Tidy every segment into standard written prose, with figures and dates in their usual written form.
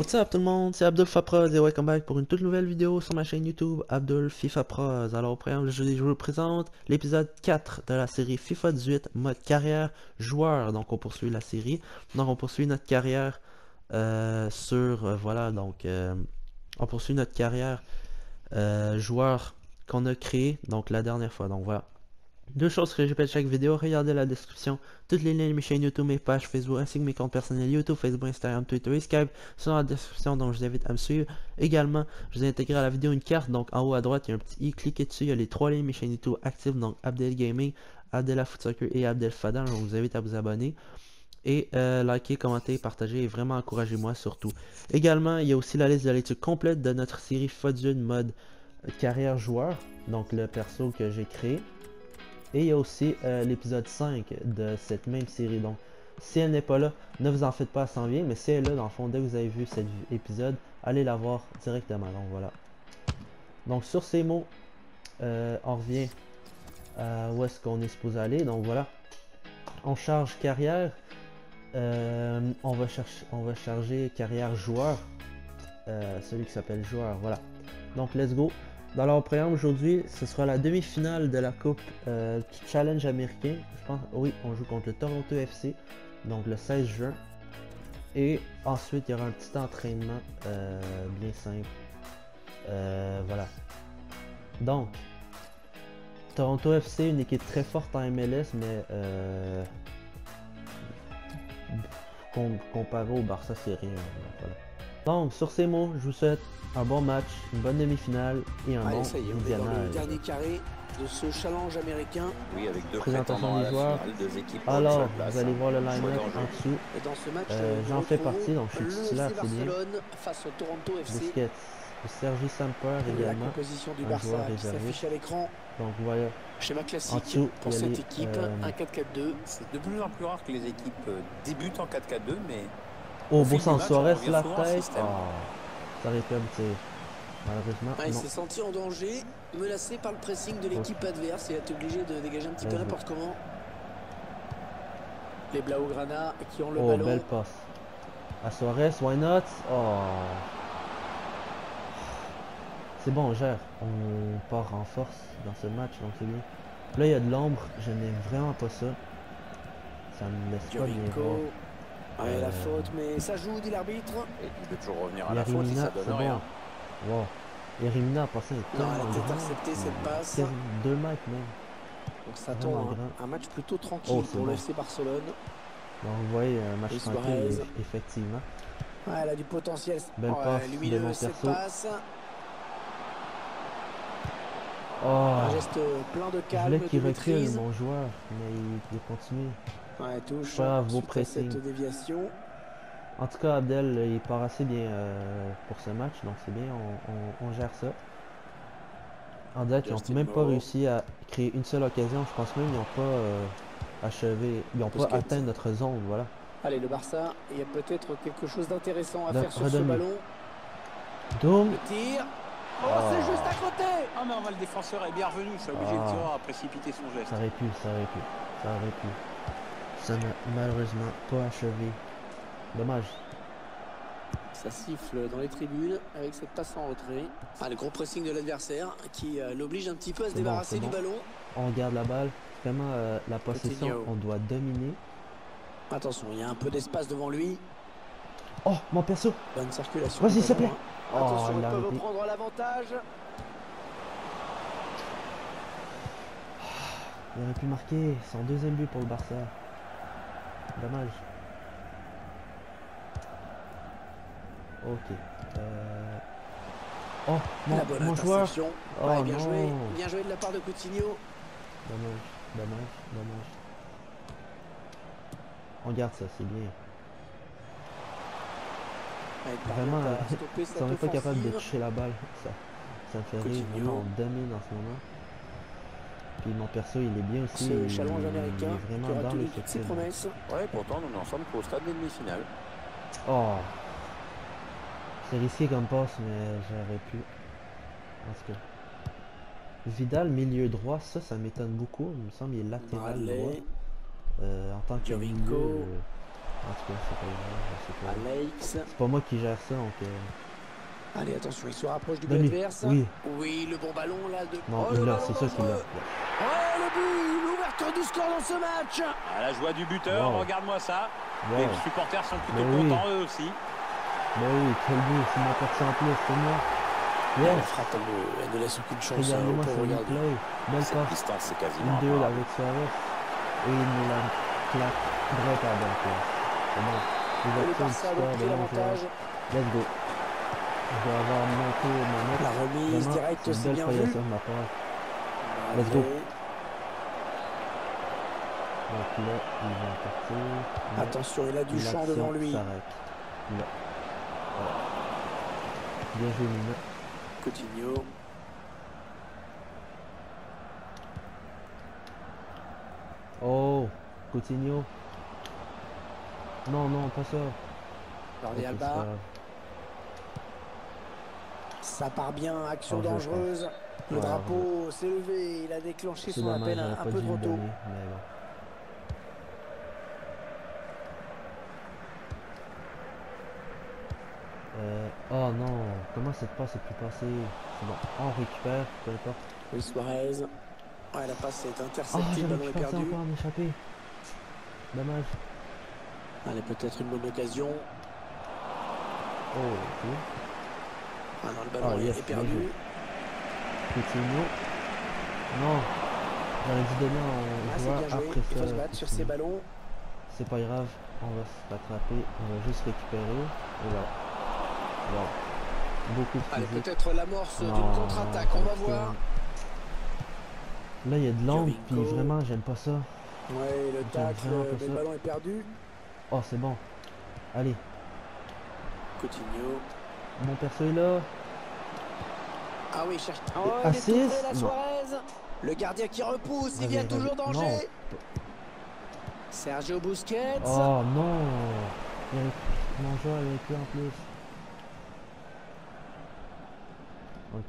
What's up tout le monde, c'est Abdul Fapraz et welcome back pour une toute nouvelle vidéo sur ma chaîne YouTube Abdul FIFA Pros. Alors au préambule, je vous présente l'épisode 4 de la série FIFA 18 mode carrière joueur. Donc on poursuit la série, donc on poursuit notre carrière voilà, donc on poursuit notre carrière joueur qu'on a créé donc la dernière fois. Donc voilà. Deux choses que je répète chaque vidéo, regardez la description, toutes les liens de mes chaînes YouTube, mes pages Facebook, ainsi que mes comptes personnels YouTube, Facebook, Instagram, Twitter et Skype sont dans la description, donc je vous invite à me suivre. Également, je vous ai intégré à la vidéo une carte, donc en haut à droite, il y a un petit i, cliquez dessus, il y a les trois liens de mes chaînes YouTube actives, donc Abdel Gaming, Abdel Foot Soccer et Abdel Fadal, donc je vous invite à vous abonner. Et likez, commentez, partagez et vraiment encouragez-moi surtout. Également, il y a aussi la liste de lecture complète de notre série FIFA 18 mode carrière joueur, donc le perso que j'ai créé. Et il y a aussi l'épisode 5 de cette même série. Donc, si elle n'est pas là, ne vous en faites pas, elle s'en vient. Mais si elle est là, dans le fond, dès que vous avez vu cet épisode, allez la voir directement. Donc, voilà. Donc, sur ces mots, on revient à où est-ce qu'on est supposé aller. Donc, voilà. On charge carrière. On va charger carrière joueur. Celui qui s'appelle joueur. Voilà. Donc, let's go. Dans leur préambule aujourd'hui, ce sera la demi-finale de la Coupe Challenge américain. Je pense, oui, on joue contre le Toronto FC, donc le 16 juin. Et ensuite, il y aura un petit entraînement bien simple. Voilà. Donc, Toronto FC, une équipe très forte en MLS, mais comparé au Barça, c'est rien. Voilà. Donc, sur ces mots, je vous souhaite un bon match, une bonne demi-finale et un bon ça y est, on est dans le dernier carré de ce challenge américain. Oui, avec deux présentation des joueurs. Finale, deux équipes alors, place, vous allez voir le line-up en dessous. Et dans ce match, j'en fais partie, donc je suis titulaire, c'est bien. Barcelone face au Toronto FC. Busquets, Sergi Samper également. La composition du un Barça joueur qui réservé. s'affiche à l'écran. Donc voilà. Schéma En classique dessous, pour il y a cette les, équipe, un 4-4-2. C'est de plus en plus rare que les équipes débutent en 4-4-2, mais Oh, au fil Boussan du match, Suarez, on revient la souvent au tête. système. Oh, ça aurait pu aboutir. Malheureusement, Il non. s'est senti en danger, menacé par le pressing de l'équipe adverse. Il a été obligé de dégager un petit peu n'importe comment. Les Blaugrana qui ont le Oh, ballon. belle passe. À Suarez, why not? Oh. C'est bon, on gère. On part en force dans ce match, donc c'est bien. Là, il y a de l'ombre. Je n'aime vraiment pas ça. Ça me laisse pas bien voir. Ouais, la faute, mais ça joue, dit l'arbitre. Et il peut toujours revenir à la faute si ça donne rien. Wow. Yerimina a passé un Non, temps elle a grand. intercepté cette passe. 2 mètres même. Donc ça Vraiment tombe grand. un match plutôt tranquille Oh, c'est pour bon. le FC Barcelone. Donc vous voyez un match Et tranquille, Suarez. effectivement. Ouais, elle a du potentiel. Belle passe de lumineuse mon cette perso. passe. Oh, Un geste plein de je calme, voulais de qu'il recule maîtrise. mon joueur, mais il continue. Ouais, touche. Pas vos Suite à pressing. cette déviation. En tout cas, Abdel, il part assez bien pour ce match, donc c'est bien, on gère ça. En date, ils n'ont Justin même pas Moreau. réussi à créer une seule occasion. Je pense même qu'ils n'ont pas achevé, ils n'ont pas Busquets. atteint notre zone, voilà. Allez, le Barça, il y a peut-être quelque chose d'intéressant à Donc, faire sur ce redonne-lui. ballon. Doom. Le tir. Oh, Oh. c'est juste à côté. Ah mais le défenseur est bien revenu, c'est obligé Ah. de tirer à précipiter son geste. Ça aurait pu. Ça n'a malheureusement pas achevé. Dommage. Ça siffle dans les tribunes avec cette passe en retrait. Le gros pressing de l'adversaire qui l'oblige un petit peu à se C'est bon, débarrasser c'est du bon. ballon. On garde la balle. Vraiment, la possession, Coutinho. on doit dominer. Attention, il y a un peu d'espace devant lui. Oh, mon perso. Bonne circulation. Vas-y, du s'il te ballon, plaît. hein. Oh, Attention, il ils a peuvent arrêté. reprendre l'avantage. Il aurait pu marquer son deuxième but pour le Barça. Dommage. Ok. Oh, La bonne mon joueur. interception. Oh Ouais, bien non. joué. Bien joué de la part de Coutinho. Dommage. On garde ça, c'est bien. Ouais, il Vraiment, parvient à stopper cette si on n'est pas capable de offensive. toucher la balle, ça me fait rire. Coutinho. Vraiment, on domine en ce moment. Puis mon perso, il est bien aussi. Ce challenge il américain est qui vraiment aura dans tenu les toutes ses promesses. Ouais, pourtant nous n'en sommes qu'au stade des demi-finales. Oh. C'est risqué comme passe, mais j'aurais pu. En tout cas. Vidal, milieu droit, ça m'étonne beaucoup. Il me semble qu'il est latéral droit. Allez. En tant que Diovinco. milieu, En tout cas, c'est pas grave, c'est pas grave. Alex. C'est pas moi qui gère ça, donc... Allez, attention, il se rapproche du but Donne-lui. adverse. Oui. Oui, le bon ballon là de. Non, Oh, il le l'a, ballon c'est ça qu'il dangereux. l'a. Oh, le but, l'ouverture du score dans ce match. À la joie du buteur, Wow. regarde-moi ça. Wow. Les supporters sont plutôt Mais oui. contents eux aussi. Mais oui, quel but, c'est ma personne en plus, c'est moi. La Yes. frappe, elle ne laisse aucune chance Regardez-moi pour ce regarder. replay. Belle Cette passe. distance, c'est Une quasiment deux imparable. avec Suarez. Et il nous la claque droite à la bonne place. C'est bon. Et le Ouverture du Barça a score donc de pris mon l'avantage. joueur. Let's go. Je vais avoir monté ma note. La remise Vraiment, directe, c'est une c'est belle bien progression vu. de ma part. Allez. Let's go. Donc là, il va partir. Mais Attention, il a du champ l'action devant lui. s'arrête. Là. Voilà. Bien joué, Nina. Coutinho. Oh, Coutinho. Non, non, pas ça. Jordi Ok, Alba. c'est pas grave. Ça part bien, action Oh, je dangereuse. Le Ouais, drapeau s'est levé, il a déclenché C'est son dommage, appel j'aurais un pas peu dû trop le tôt. donner, mais bon. Oh non, comment cette passe est plus passée? C'est bon, on récupère, peu importe. Luis Suarez. Ouais, la passe est Oh, interceptée, le j'avais ballon pu est passer perdu. encore m'échapper. Dommage. Allez, peut-être une bonne occasion. Oh, ok. Ah non, le ballon Ah, yes, est bien perdu. joué. Coutinho. Non, j'aurais dû donner Ah, un c'est joueur bien joué. après Il ça. faut se battre sur Coutinho. ces ballons. C'est pas grave, on va se rattraper, on va juste récupérer. Et voilà. Voilà. Beaucoup de Allez, physique. peut-être l'amorce d'une Non, contre-attaque, on va putain. voir. Là, il y a de l'angle, puis Jovinko. vraiment, j'aime pas ça. Ouais, le tacle, vraiment pas mais le ça. ballon est perdu. Oh, c'est bon. Allez, Coutinho. mon perso est là. Ah oui, il cherche. Oh, Et il est tout assist? près, la Non. Suarez. Le gardien qui repousse, il Vas-y, vient vas-y. toujours Non. danger. Sergio Busquets. Oh non. Il y avait... Mon joueur avec eux en plus. Ok,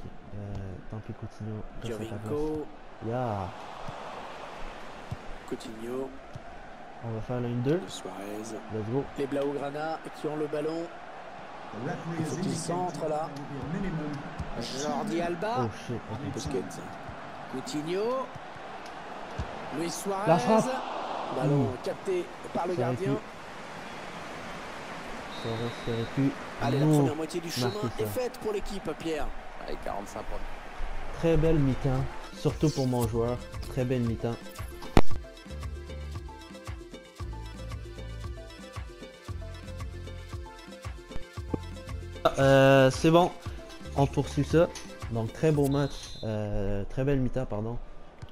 tant pis Coutinho. Reste à ta place. Jovinko. Yeah. Coutinho. On va faire la 1-2. Suarez. Let's go. Les Blaugrana qui ont le ballon. Il faut qu'il centre là. Jordi Alba. Oh shit. ok. Busquets. Coutinho. Luis Suarez. La frappe. Ballon capté par le Ça aurait gardien. pu. Ça aurait pu. Allez, la nous première moitié du chemin marquer est ça. faite pour l'équipe, Pierre. Allez, 45 points. Très belle mi-temps. Surtout pour mon joueur. Très belle mi-temps. C'est bon. On poursuit ça. Donc très beau match. Très belle mi-temps, pardon.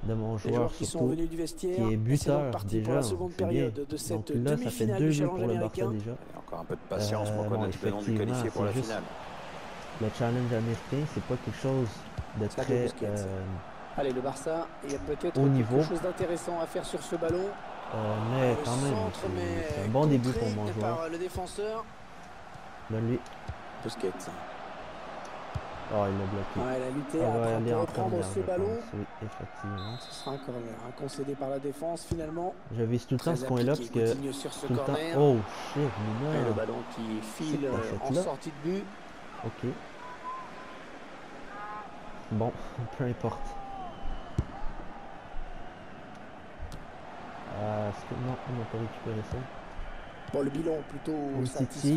De mon Les joueur joueurs qui sont surtout. venus du vestiaire. Qui est et c'est donc buteur parti pour déjà. la seconde C'est bien. période de Donc cette là, ça fait demi-finale 2 du buts challenge pour le Barça américain. déjà. Et encore un peu de patience pour bon, connaître le nom du effectivement, qualifié pour la c'est juste- finale. Le challenge américain, c'est pas quelque chose de Sergio très Busquets. Allez, le Barça, il y a peut-être Haut niveau. quelque chose d'intéressant à faire sur ce ballon. mais Le quand même, centre, mais c'est un bon début pour contré mon joueur. par le défenseur. Donne-lui. Busquets. Oh, il l'a bloqué. Ouais, elle a lutté On va après aller pour en reprendre corner, ce je ballon. pense. Oui, effectivement. Ce sera un corner, hein, concédé par la défense finalement. Je vise tout le temps Très ce coin-là parce appliqué, que Coutinho sur ce tout le temps. corner. Oh shit, Et Mina. le ballon qui file C'est quoi en cette là? sortie de but. Ok. Bon, peu importe. Est-ce que non, on n'a pas récupéré ça. Bon, le bilan plutôt Titi, il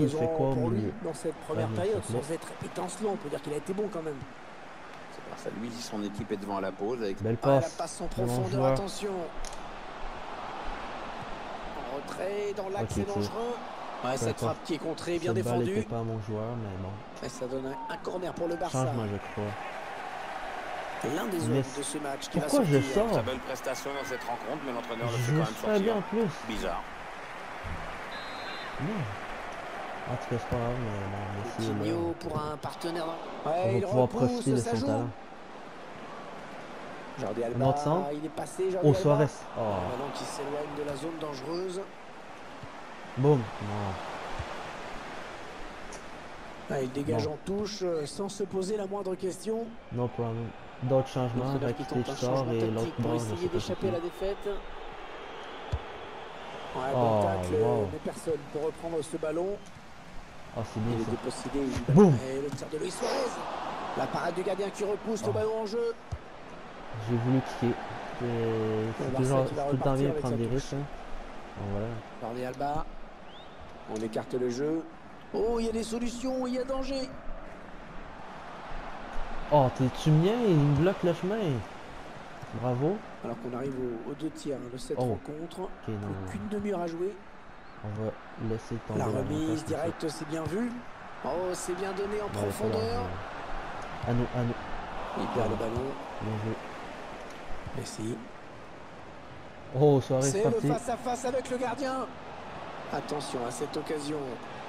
satisfaisant fait quoi au pour lui milieu? dans cette première mais période, s'il te plaît. sans être étincelant. On peut dire qu'il a été bon quand même. C'est grâce à lui si son équipe est devant à la pause avec Belle Ah, la passe. passe en de mon profondeur, joueur. attention. En retrait, dans l'axe, Ok, c'est c'est- dangereux. Ouais, cette importe. frappe qui est contrée, bien Cette balle défendue. n'était pas à mon joueur, mais bon. Et ça donne un corner pour le Barça. Changement, je crois. L'un des Mais hommes de ce match qui va pourquoi je sortir. sors? Très belle prestation dans cette rencontre, mais l'entraîneur le fait Je quand joue même très bien en sortir. plus. Bizarre. Non. En tout cas, c'est pas grave, mais bon, Messi est là. Coutinho pour un partenaire. On Ouais, va il pouvoir repousse, profiter de ça son joue. talent. Jordi Un autre centre. Alba, il est passé, Jordi Oh, Alba. Suarez. Oh, Un ballon qui s'éloigne de la zone dangereuse. boum. Non. Ah, il dégage Non. en touche sans se poser la moindre question. No problem. D'autres changements, L'entraîneur qui Rakitic tente un sort changement et l'autre tactique pour bord, je essayer sais pas d'échapper à c'est la défaite. Ouais, Oh, bon tacle, wow. mais personne pour reprendre ce ballon. Oh, c'est Il bien est ça. dépossédé. Boum. Et le tir de Luis Suarez. La parade du gardien qui repousse le ballon en jeu. J'ai voulu kicker. C'est toujours, qui va tout le temps repartir bien de avec prendre sa des touche. risques. Hein. Bon, voilà. Jordi Alba. On écarte le jeu. Oh, il y a des solutions, il y a danger. Oh, tu mien, il me bloque le chemin. Bravo. Alors qu'on arrive aux 2 tiers de cette Oh. rencontre. Ok, non. Plus qu'une demi-heure à jouer. On va laisser tomber La l'avantage remise tout directe, c'est bien vu. Oh, c'est bien donné en de suite. profondeur. À nous, à nous. Il perd le ballon. Bien joué. Messi. Oh, Suarez C'est le parti. face-à-face avec le gardien. Attention à cette occasion.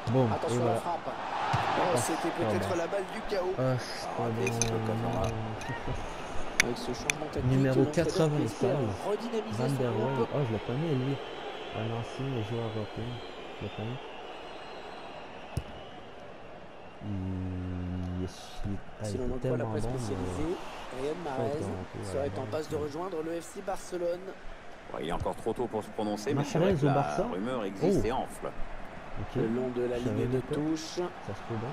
Boum. Et Attention à voilà. la frappe. Oh, c'était peut-être bon. la balle du chaos. Ah, c'est pas bon. Avec ce changement tactique, Numéro l'entraîneur 96. espère redynamiser Van son der Waal. groupe. Oh, je l'ai pas mis, lui. Un ancien joueur européen. Je l'ai pas mis. Si l'on en croit la presse spécialisée, Riyad Mahrez serait en passe de rejoindre le FC Barcelone. Ouais, il est encore trop tôt pour se prononcer, mais c'est Mahrez vrai que au la Barça rumeur existe Oh. et enfle. Ok. Le long de la Je savais ligne de même pas. touche. Ça se peut bien.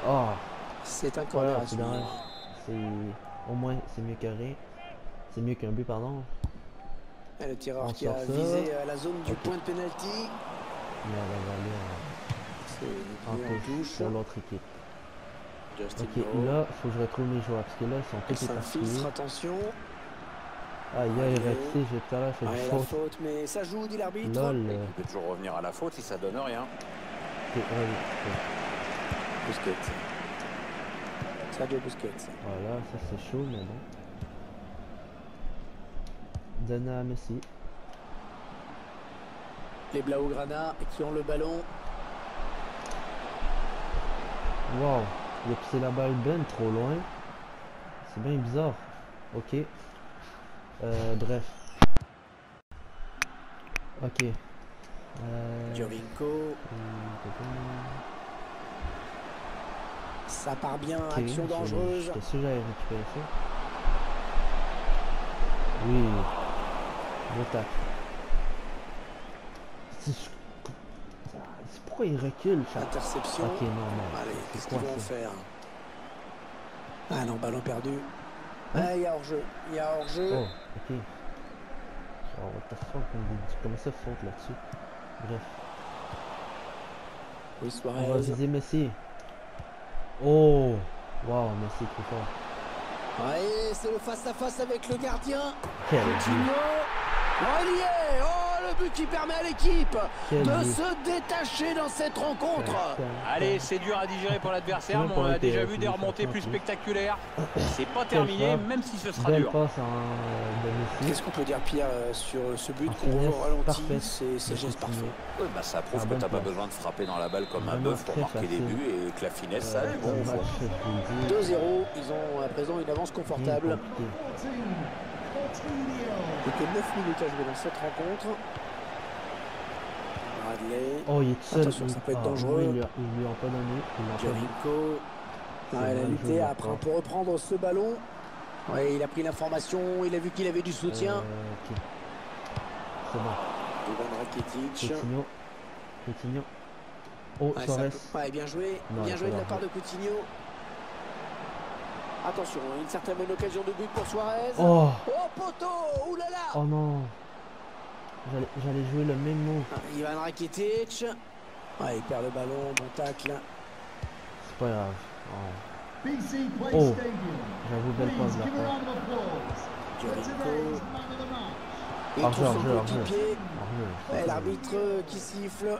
Oh, C'est un voilà, corner à c'est dommage. suivre. C'est au moins c'est mieux que rien. C'est mieux qu'un but, pardon. Et le tireur On qui a sort ça. visé la zone du Ok. point de pénalty. Mais elle va aller C'est en en touche touche. pour l'autre équipe. Justin Ok, Moreau. là, faut que je retrouve mes joueurs parce que là, ils sont Il tous s'infiltre, éparpillés. attention. Ah, il a arrêté, j'ai tout à l'heure fait Ouais, une la faute. faute, mais ça joue, dit l'arbitre. Lol. Il peut toujours revenir à la faute si ça donne rien. Ok, ouais, Busquets. Sergio Busquets. voilà, ça c'est chaud, mais bon. Donne à Messi. Les Blaugrana qui ont le ballon. Wow, il a poussé la balle ben trop loin. C'est bien bizarre. Ok. Bref. Ok. Giovinco. Ça part bien, Ok, action dangereuse. J'étais sûr que j'avais récupéré ça. Oui. Beau tac. C'est pourquoi il recule, chat? Interception. Ok, non, non. Allez, C'est qu'est-ce qu'ils quoi vont ça? faire? Ah non, ballon perdu. Hein? Ah, il y a hors-jeu. Il y a hors-jeu. Oh, ok. Oh, what the fuck, comment ça faute là-dessus? Bref. Oui, On va Suarez. viser Messi. Oh! Wow, Messi trop fort. Ouais, c'est le face-à-face avec le gardien. Quel Coutinho. but! Oh, il y est. Oh, le but qui permet à l'équipe Quel de but. se détacher dans cette rencontre. Allez, c'est dur à digérer pour l'adversaire, C'est mais bon on pour a déjà les vu des remontées téléspectateurs, plus oui. spectaculaires. C'est pas terminé, frappe. même si ce sera Belle dur. passe de Messi. Qu'est-ce qu'on peut dire, Pierre, sur ce but En qu'on voit au finesse ralenti? parfaite C'est de geste Coutinho. parfait. Ouais, bah, ça prouve Ah, que bonne t'as pas place. besoin de frapper dans la balle comme un Vraiment bœuf pour très marquer des facile. buts et que la finesse, ça allait bon. Comme Faut- match, je vous le dis. 2-0, ils ont à présent une avance Rien confortable. compliqué. Il n'y a que 9 minutes à jouer dans cette rencontre. Bradley. Oh, il est tout seul. Attention, ça peut être dangereux. Ils lui ont pas donné. Ils l'ont pas dit. Giovinco. C'est Ah, il a mal lutté joué, après d'accord. pour reprendre ce ballon. Ouais, il a pris l'information, il a vu qu'il avait du soutien. Ok. C'est bon. Ivan Rakitic. Coutinho. Coutinho. Oh, Ouais, Suarez. ouais, bien joué. Non, Bien il joué de faut la leur part de Coutinho. Attention, une certaine bonne occasion de but pour Suarez. Oh! Oh, poteau! Oulala! Oh non! J'allais jouer le même mot. Ivan Rakitic. Ouais, il perd le ballon, bon tacle. C'est pas grave. Oh. BC Place Oh. Stadium. J'avoue, belle passe Please de la give a part. round of applause for Giovinco. today's man of the match. Il Hors-jeu, trouve son hors-jeu, hors-jeu. coéquipier. Hors-jeu. Ouais, l'arbitre qui siffle.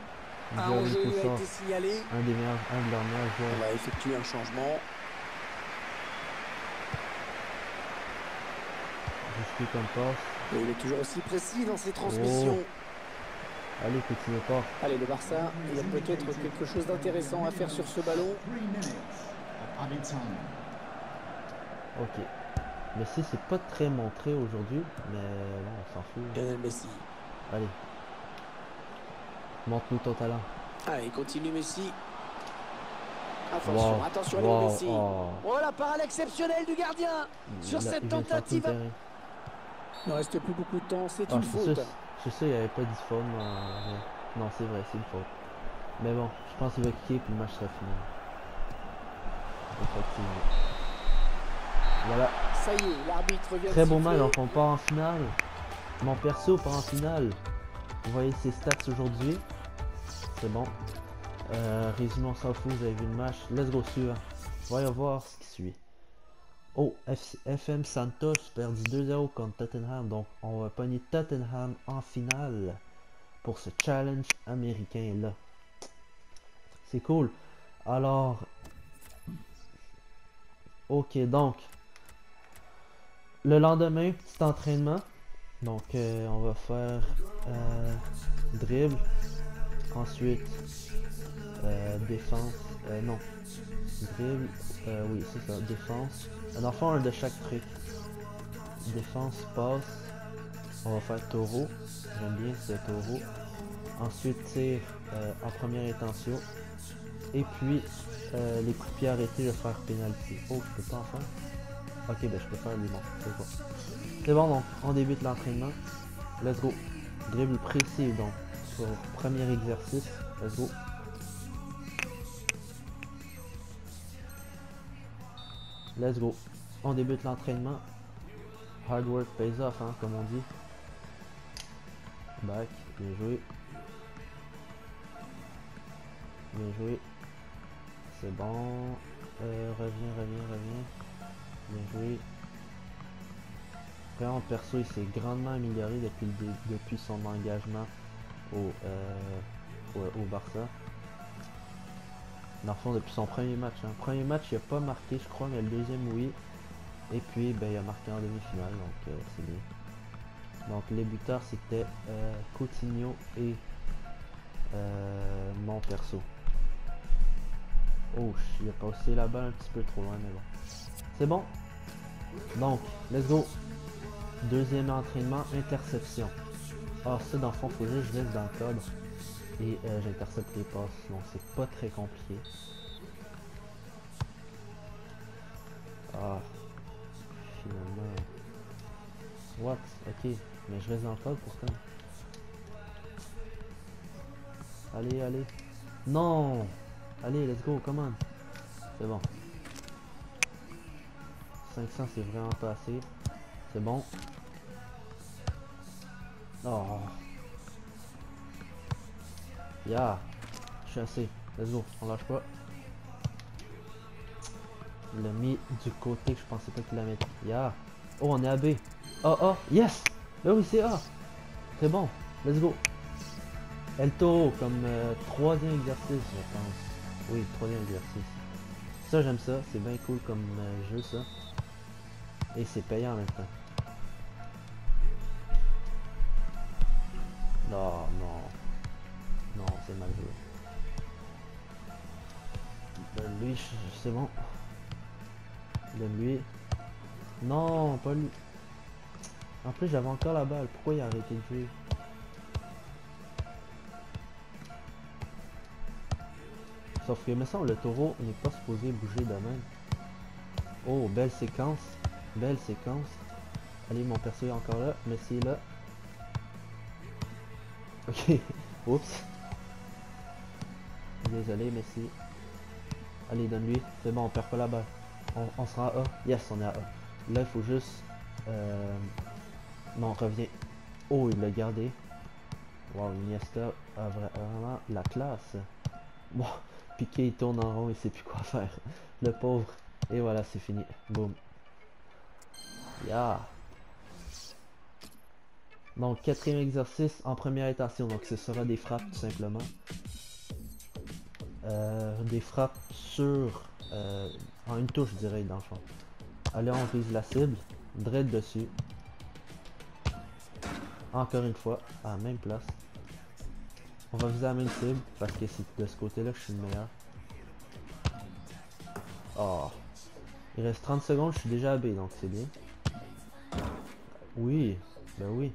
Un Joël hors-jeu lui a Coussard, été signalé. un de leurs meilleurs On joueurs. va effectuer un changement. Je suis comme passe. Et il est toujours aussi précis dans ses transmissions. Allez, Coutinho fort. Allez, le Barça, il y a peut-être quelque chose d'intéressant à faire sur ce ballon. 3 minutes of added time. Ok. Messi, c'est pas très montré aujourd'hui, mais bon, on s'en fout. Lionel Messi. Allez. Montre-nous ton talent. Allez, il continue Messi. Attention, Wow. attention, Wow. allez Messi. Oh. Oh, la parade exceptionnelle du gardien sur Il cette vient de faire tout le tentative. terrain. Il ne reste plus beaucoup de temps, c'est Ah, une c'est faute. ça, C'est ça, il n'y avait pas d'e-phone. Non, c'est vrai, c'est une faute. Mais bon, je pense qu'il va kicker puis le match sera fini. Effectivement. Voilà. Ça y est, l'arbitre vient Très de beau siffler. match, donc on part en finale. Mon perso part en finale. Vous voyez ses stats aujourd'hui. C'est bon. Résumé, on s'en fout, vous avez vu le match. Let's go suivant. Voyons voir ce qui suit. Oh, FM Santos perdu 2-0 contre Tottenham. Donc on va pogner Tottenham en finale pour ce challenge américain là. C'est cool. Alors, ok, donc le lendemain, petit entraînement. Donc on va faire dribble. Ensuite défense. Non. Dribble. Oui, c'est ça. Défense. Un enfant, un de chaque truc. Défense, passe. On va faire taureau. J'aime bien ce taureau. Ensuite, tir en première intention. Et puis, les coups de pied arrêtés, je vais faire penalty. Oh, je peux pas en faire? Ok, ben je peux faire lui, bon. C'est bon. C'est bon, donc, on débute l'entraînement. Let's go. Dribble précis, donc, pour premier exercice. Let's go. Let's go. On débute l'entraînement. Hard work pays off, hein, comme on dit. Back, bien joué. Bien joué. C'est bon. Reviens. Bien joué. Vraiment, perso, il s'est grandement amélioré depuis son engagement au Barça. Dans le fond, depuis son premier match. Hein. Premier match, il a pas marqué, je crois, mais le deuxième, oui. Et puis, ben, il a marqué en demi-finale, donc c'est bien. Donc, les buteurs, c'était Coutinho et mon perso. Oh, il a passé la balle un petit peu trop loin, mais bon. C'est bon. Donc, let's go. Deuxième entraînement, interception. Ah, ça, dans le fond, faut juste que je reste dans le cadre. Et j'intercepte les passes, donc c'est pas très compliqué. Ah, finalement. What? Ok, mais je reste dans le cadre pourtant. Allez. Non! Allez, let's go, come on. C'est bon. 500, c'est vraiment pas assez. C'est bon. Oh. Yeah. Je suis assez. Let's go, on lâche pas. Il l'a mis du côté que je pensais pas qu'il la mettait. Yeah. Oh, on est à B. Oh, yes! Là oui, c'est A. C'est bon. Let's go. El Toro comme troisième exercice, je pense. Oui, troisième exercice. Ça, j'aime ça. C'est bien cool comme jeu, ça. Et c'est payant en même temps. Non, c'est mal joué. Lui, c'est bon. Lui. Non, pas lui. En plus, j'avais encore la balle. Pourquoi il a arrêté de jouer? Sauf que, me semble, le taureau n'est pas supposé bouger de même. Oh, belle séquence. Belle séquence. Allez, mon perso est encore là. Messi est là. Ok. Oups. Désolé, Messi. Allez, donne-lui. C'est bon, on perd pas la balle. On sera à A. Yes, on est à A. Là, il faut juste... Non, reviens. Oh, il l'a gardé. Wow, Iniesta a vraiment la classe. Bon, Piqué, il tourne en rond, il sait plus quoi faire. Le pauvre. Et voilà, c'est fini. Boum. Yeah. Donc, quatrième exercice en première intention. Donc, ce sera des frappes, tout simplement. Des frappes sur... en une touche, je dirais, dans le fond. Allez, on vise la cible. Dread dessus. Encore une fois, à la même place. On va viser la même cible, parce que c'est de ce côté-là que je suis le meilleur. Oh. Il reste 30 secondes, je suis déjà à B, donc c'est bien. Oui, ben oui.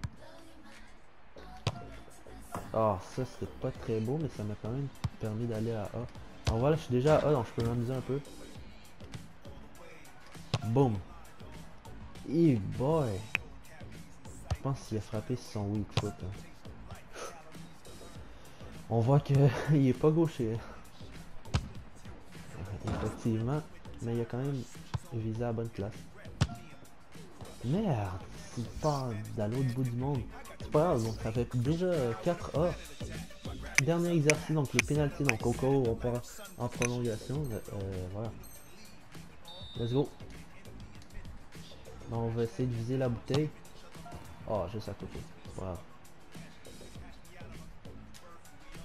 Ah, ça c'était pas très beau, mais ça m'a quand même permis d'aller à A. Alors voilà, je suis déjà à A, donc je peux m'amuser un peu. Boom. Boy. Je pense qu'il a frappé sur son weak foot. Hein. On voit que il est pas gaucher. Effectivement, mais il a quand même visé à la bonne place. Merde, il part à l'autre bout du monde. C'est pas grave, donc ça fait déjà 4A. Dernier exercice, donc les pénaltys, donc au cas où on part en prolongation. Voilà. Let's go. Donc, on va essayer de viser la bouteille. Oh, juste à côté. C'est pas grave.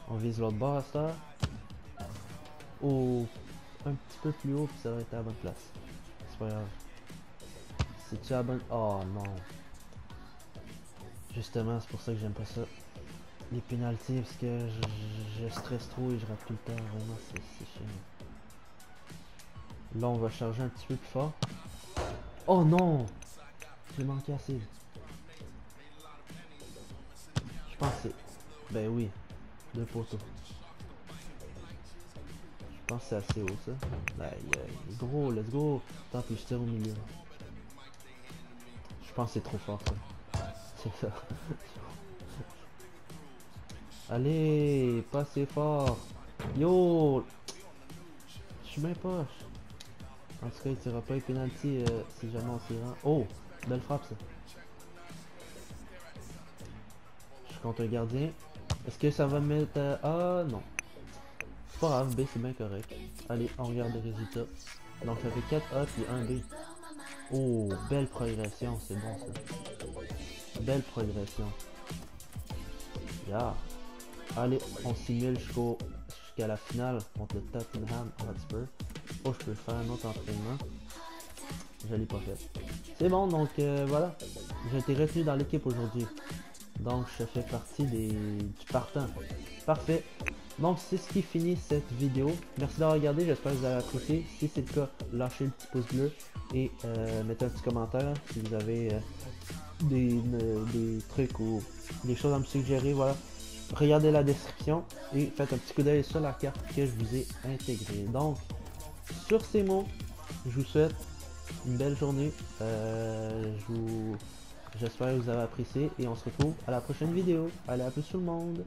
On vise l'autre bord à ça. Oh, un petit peu plus haut, puis ça va être à la bonne place. C'est pas grave. C'est-tu à la bonne... Oh non. Justement, c'est pour ça que j'aime pas ça. Les pénaltys, parce que je stresse trop et je rate tout le temps. Vraiment, c'est chiant. Là, on va charger un petit peu plus fort. Oh non! J'ai manqué assez. Je pense que c'est... Ben oui. 2 poteaux. Je pense que c'est assez haut ça. Gros, let's go. Tant pis, je tire au milieu. Je pense que c'est trop fort ça. C'est ça. Allez, pas assez fort. Yo! Je suis même pas. En tout cas, il tirera pas les penalty si jamais on s'y rend. Oh! Belle frappe ça. Je suis contre un gardien. Est-ce que ça va me mettre à... Ah non. C'est pas grave, B c'est bien correct. Allez, on regarde les résultats. Donc ça fait 4A puis 1B. Oh, belle progression, c'est bon ça. Belle progression. Yeah. Allez, on simule jusqu'à la finale contre le Tottenham Hotspur. Oh, je peux faire un autre entraînement. Je l'ai pas fait. C'est bon, donc voilà. J'ai été retenu dans l'équipe aujourd'hui. Donc je fais partie du partant. Parfait. Donc c'est ce qui finit cette vidéo. Merci d'avoir regardé, j'espère que vous avez apprécié. Si c'est le cas, lâchez le petit pouce bleu et mettez un petit commentaire si vous avez des trucs ou des choses à me suggérer. Voilà. Regardez la description et faites un petit coup d'œil sur la carte que je vous ai intégrée. Donc sur ces mots, je vous souhaite une belle journée. J'espère que vous avez apprécié et on se retrouve à la prochaine vidéo. Allez, à plus tout le monde.